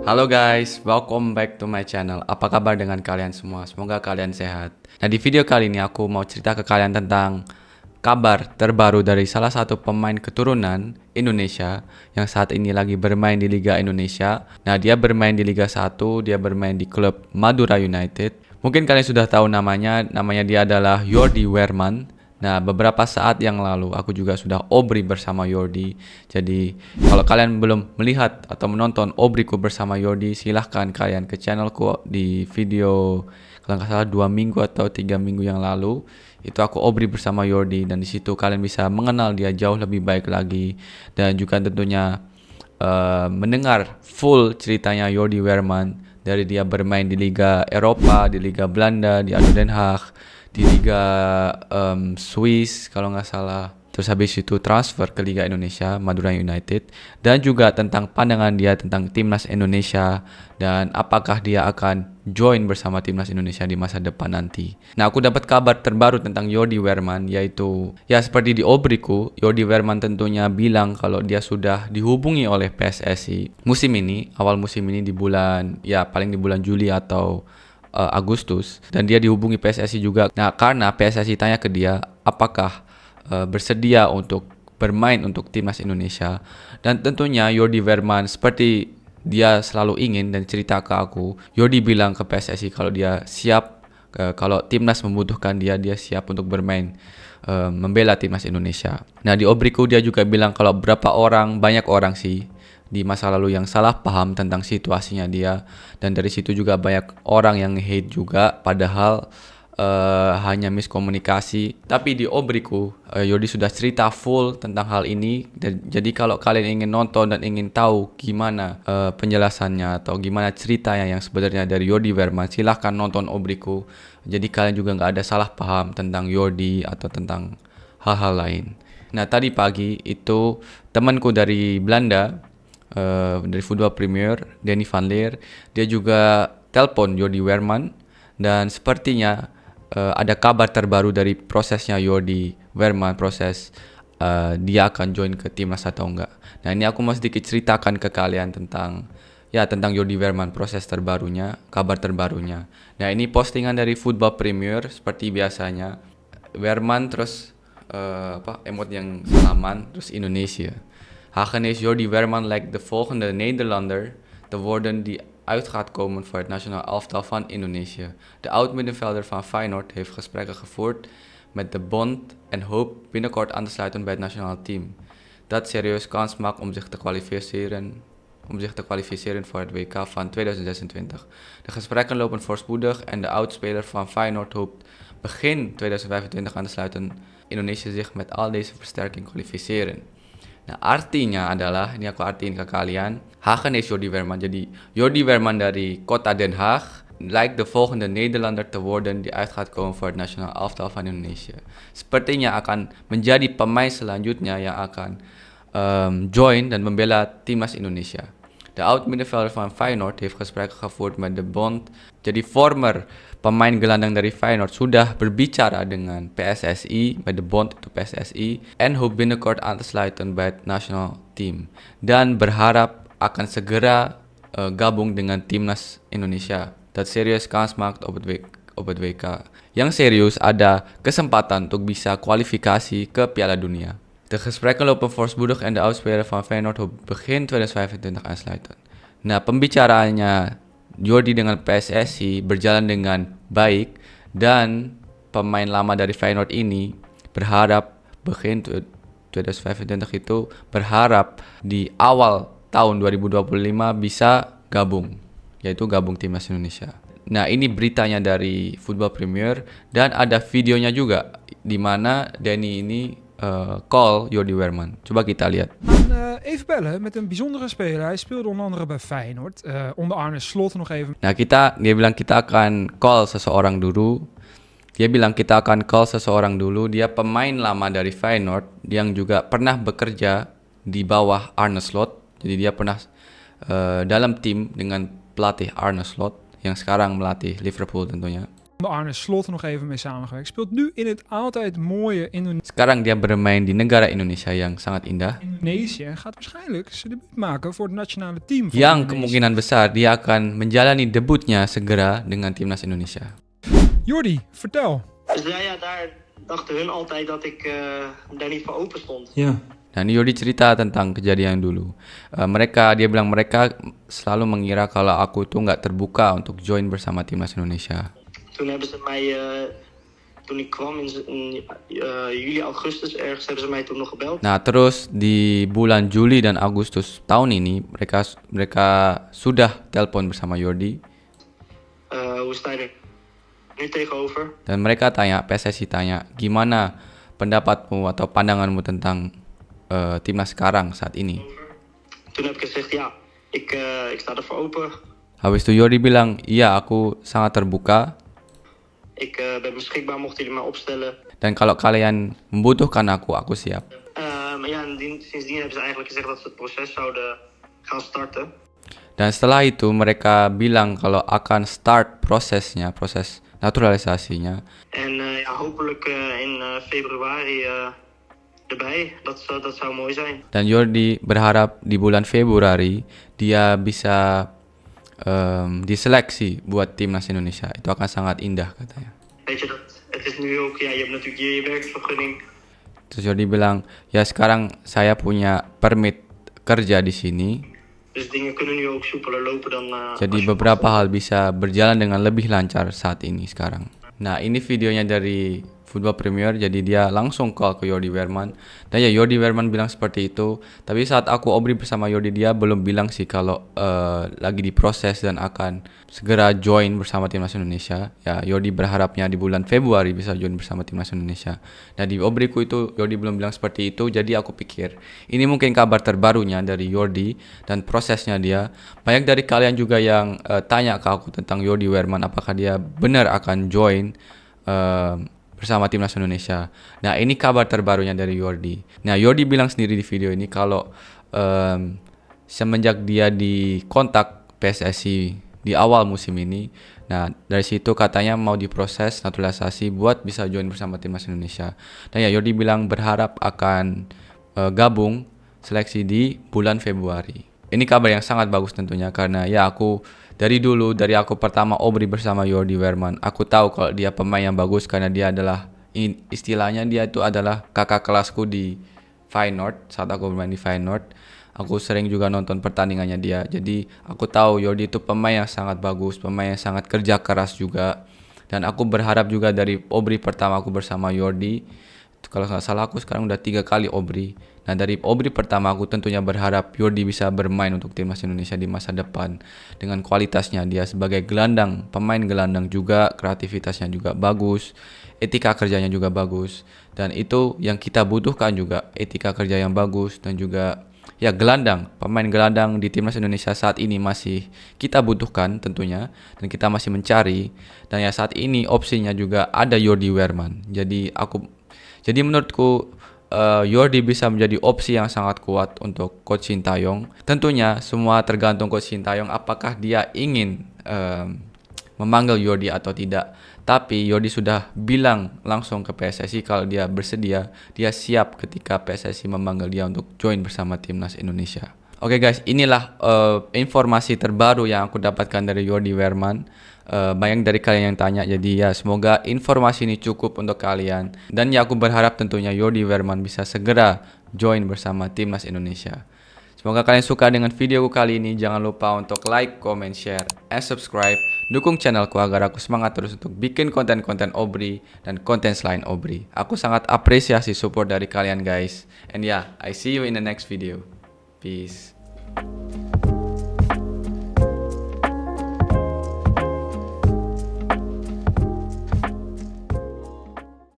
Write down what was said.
Halo guys, welcome back to my channel. Apa kabar dengan kalian semua? Semoga kalian sehat. Nah, di video kali ini aku mau cerita ke kalian tentang kabar terbaru dari salah satu pemain keturunan Indonesia yang saat ini lagi bermain di Liga Indonesia. Nah, dia bermain di Liga 1, dia bermain di klub Madura United. Mungkin kalian sudah tahu namanya dia adalah Jordi Weerman. Nah, beberapa saat yang lalu aku juga sudah obri bersama Jordi. Jadi, kalau kalian belum melihat atau menonton obriku bersama Jordi, silahkan kalian ke channelku di video kalau nggak salah 2 minggu atau 3 minggu yang lalu. Itu aku obri bersama Jordi dan di situ kalian bisa mengenal dia jauh lebih baik lagi dan juga tentunya mendengar full ceritanya Jordi Weerman dari dia bermain di Liga Eropa, di Liga Belanda, di ADO Den Haag, di Liga Swiss kalau nggak salah. Terus habis itu transfer ke Liga Indonesia, Madura United. Dan juga tentang pandangan dia tentang Timnas Indonesia. Dan apakah dia akan join bersama Timnas Indonesia di masa depan nanti. Nah, aku dapat kabar terbaru tentang Jordi Weerman. Yaitu, ya seperti di obriku, Jordi Weerman tentunya bilang kalau dia sudah dihubungi oleh PSSI. Musim ini, awal musim ini di bulan, ya paling di bulan Juli atau Agustus. Dan dia dihubungi PSSI juga. Nah, karena PSSI tanya ke dia, apakah bersedia untuk bermain untuk Timnas Indonesia. Dan tentunya Jordi Weerman seperti dia selalu ingin dan cerita ke aku, Jordi bilang ke PSSI kalau dia siap, kalau Timnas membutuhkan dia siap untuk bermain membela Timnas Indonesia. Nah, di obriku dia juga bilang kalau banyak orang sih di masa lalu yang salah paham tentang situasinya dia, dan dari situ juga banyak orang yang hate juga padahal hanya miskomunikasi. Tapi di obriku Jordi sudah cerita full tentang hal ini. Jadi kalau kalian ingin nonton dan ingin tahu gimana penjelasannya atau gimana ceritanya yang sebenarnya dari Jordi Weerman, silahkan nonton obriku. Jadi kalian juga nggak ada salah paham tentang Jordi atau tentang hal-hal lain. Nah, tadi pagi itu temanku dari Belanda, dari Voetbal Premier, Danny van Leer, dia juga telepon Jordi Weerman. Dan sepertinya ada kabar terbaru dari prosesnya Jordi Weerman, proses dia akan join ke timnas atau enggak. Nah, ini aku mau sedikit ceritakan ke kalian tentang Jordi Weerman, proses terbarunya, kabar terbarunya. Nah, ini postingan dari Voetbal Premier seperti biasanya. Weerman terus emot yang salaman terus Indonesia. Hagen is Jordi Weerman lijkt de volgende Nederlander te worden die uit gaat komen voor het nationaal elftal van Indonesië. De oud-middenvelder van Feyenoord heeft gesprekken gevoerd met de bond en hoopt binnenkort aan te sluiten bij het nationale team. Dat serieus kans maakt om zich te kwalificeren voor het WK van 2026. De gesprekken lopen voorspoedig en de oud-speler van Feyenoord hoopt begin 2025 aan te sluiten. Indonesië zich met al deze versterking kwalificeren. Nah, artinya adalah, ini aku artiin ke kalian, Hagen is Jordi Weerman. Jadi, Jordi Weerman dari kota Den Haag lijkt de volgende Nederlander te worden die uit gaat komen voor het nationaal elftal van Indonesia. Sepertinya akan menjadi pemain selanjutnya yang akan join dan membela timnas Indonesia. De oud-middenvelder van Feyenoord heeft gesprekken gevoerd met de bond. Jadi former pemain gelandang dari Feyenoord sudah berbicara dengan PSSI, met de bond itu PSSI, en hoopt binnenkort aan te sluiten bij het national team. Dan berharap akan segera gabung dengan timnas Indonesia. Dat serieus kans maakt op het WK. Yang serius ada kesempatan untuk bisa kualifikasi ke Piala Dunia. De gesprekken lopen voorspoedig en de oudspeler van Feyenoord hoopt begin 2025 aansluiten. Nah, pembicaraannya Jordi dengan PSSI berjalan dengan baik dan pemain lama dari Feyenoord ini berharap begin 2025 itu berharap di awal tahun 2025 bisa gabung, yaitu gabung timnas Indonesia. Nah, ini beritanya dari Voetbal Premier dan ada videonya juga di mana Danny ini call Jordi Weerman. Coba kita lihat. Even bellen met een bijzondere speler. Hij speelde onder andere bij Feyenoord. Onder Arne Slot nog even. Nah, dia bilang kita akan call seseorang dulu. Dia pemain lama dari Feyenoord yang juga pernah bekerja di bawah Arne Slot. Jadi dia pernah dalam tim dengan pelatih Arne Slot yang sekarang melatih Liverpool tentunya. onder Arne Slot nog even mee samengewerkt. Speelt nu in het altijd mooie Sekarang dia bermain di negara Indonesia yang sangat indah. Indonesië en gaat waarschijnlijk zijn debuut maken voor het nationale team van Yang Indonesië. kemungkinan besar dia akan menjalani debutnya segera dengan timnas Indonesia. Jordi, vertel. Dus ja, daar dachten hun altijd dat ik daar niet voor open stond. Ja. Dan Jordi cerita tentang kejadian dulu. Dia bilang mereka selalu mengira kalau aku itu nggak terbuka untuk join bersama timnas Indonesia. Toen hebben ze mij, toen ik kwam in juli, augustus ergens, hebben ze mij toen nog gebeld. Nah, terus di bulan Juli dan Agustus tahun ini mereka sudah telepon bersama Jordi. Hoe sta je er nu tegenover? Dan mereka PSSI tanya, gimana pendapatmu atau pandanganmu tentang timnas sekarang saat ini? Toen heb ik gezegd, ja, ik sta ervoor open. Habis itu Jordi bilang, iya aku sangat terbuka. Ik ben beschikbaar mochten jullie mij opstellen. Dan kalau kalian membutuhkan aku siap. Maar ja, en sindsdien hebben ze eigenlijk gezegd dat ze het proces zouden gaan starten. Dan setelah itu mereka bilang kalau akan start proses naturalisasinya. En ja, hopelijk in februari erbij. Dat zou mooi zijn. Dan Jordi berharap di bulan Februari dia bisa diseleksi buat timnas Indonesia. Itu akan sangat indah katanya. Weet je dat? Het is nu ook, ja, je hebt natuurlijk hier je werkvergunning. Terus Jordi bilang, ya sekarang saya punya permit kerja di sini. Dus dingen kunnen nu ook soepeler lopen dan. Jadi beberapa hal bisa berjalan dengan lebih lancar saat ini sekarang. Nah, ini videonya dari Football Premier, jadi dia langsung call ke Jordi Weerman. Dan ya Jordi Weerman bilang seperti itu. Tapi saat aku obrol bersama Jordi, dia belum bilang sih kalau lagi diproses dan akan segera join bersama timnas Indonesia. Ya Jordi berharapnya di bulan Februari bisa join bersama timnas Indonesia. Dan di obriku itu Jordi belum bilang seperti itu. Jadi aku pikir ini mungkin kabar terbarunya dari Jordi dan prosesnya dia. Banyak dari kalian juga yang tanya ke aku tentang Jordi Weerman, apakah dia benar akan join bersama timnas Indonesia. Nah, ini kabar terbarunya dari Jordi. Nah, Jordi bilang sendiri di video ini kalau semenjak dia dikontak PSSI di awal musim ini, nah dari situ katanya mau diproses naturalisasi buat bisa join bersama timnas Indonesia. Dan ya Jordi bilang berharap akan gabung seleksi di bulan Februari. Ini kabar yang sangat bagus tentunya karena ya dari aku pertama obri bersama Jordi Weerman, aku tahu kalau dia pemain yang bagus karena dia adalah istilahnya dia itu adalah kakak kelasku di Feyenoord. Saat aku bermain di Feyenoord, aku sering juga nonton pertandingannya dia. Jadi aku tahu Jordi itu pemain yang sangat bagus, pemain yang sangat kerja keras juga. Dan aku berharap juga dari obri pertama aku bersama Jordi, kalau nggak salah aku sekarang udah 3 kali obri. Nah dari obri pertama aku tentunya berharap Jordi bisa bermain untuk timnas Indonesia di masa depan dengan kualitasnya dia sebagai gelandang, pemain gelandang juga, kreativitasnya juga bagus, etika kerjanya juga bagus, dan itu yang kita butuhkan juga, etika kerja yang bagus dan juga ya gelandang, pemain gelandang di timnas Indonesia saat ini masih kita butuhkan tentunya dan kita masih mencari. Dan ya saat ini opsinya juga ada Jordi Weerman. Jadi menurutku Jordi bisa menjadi opsi yang sangat kuat untuk Coach Sintayong. Tentunya semua tergantung Coach Sintayong apakah dia ingin memanggil Jordi atau tidak. Tapi Jordi sudah bilang langsung ke PSSI kalau dia bersedia, dia siap ketika PSSI memanggil dia untuk join bersama timnas Indonesia. Oke guys, inilah informasi terbaru yang aku dapatkan dari Jordi Weerman. Banyak dari kalian yang tanya, jadi ya semoga informasi ini cukup untuk kalian. Dan ya aku berharap tentunya Jordi Weerman bisa segera join bersama timnas Indonesia. Semoga kalian suka dengan videoku kali ini. Jangan lupa untuk like, comment, share, and subscribe. Dukung channelku agar aku semangat terus untuk bikin konten-konten obri dan konten selain obri. Aku sangat apresiasi support dari kalian guys. And yeah, I see you in the next video. Peace.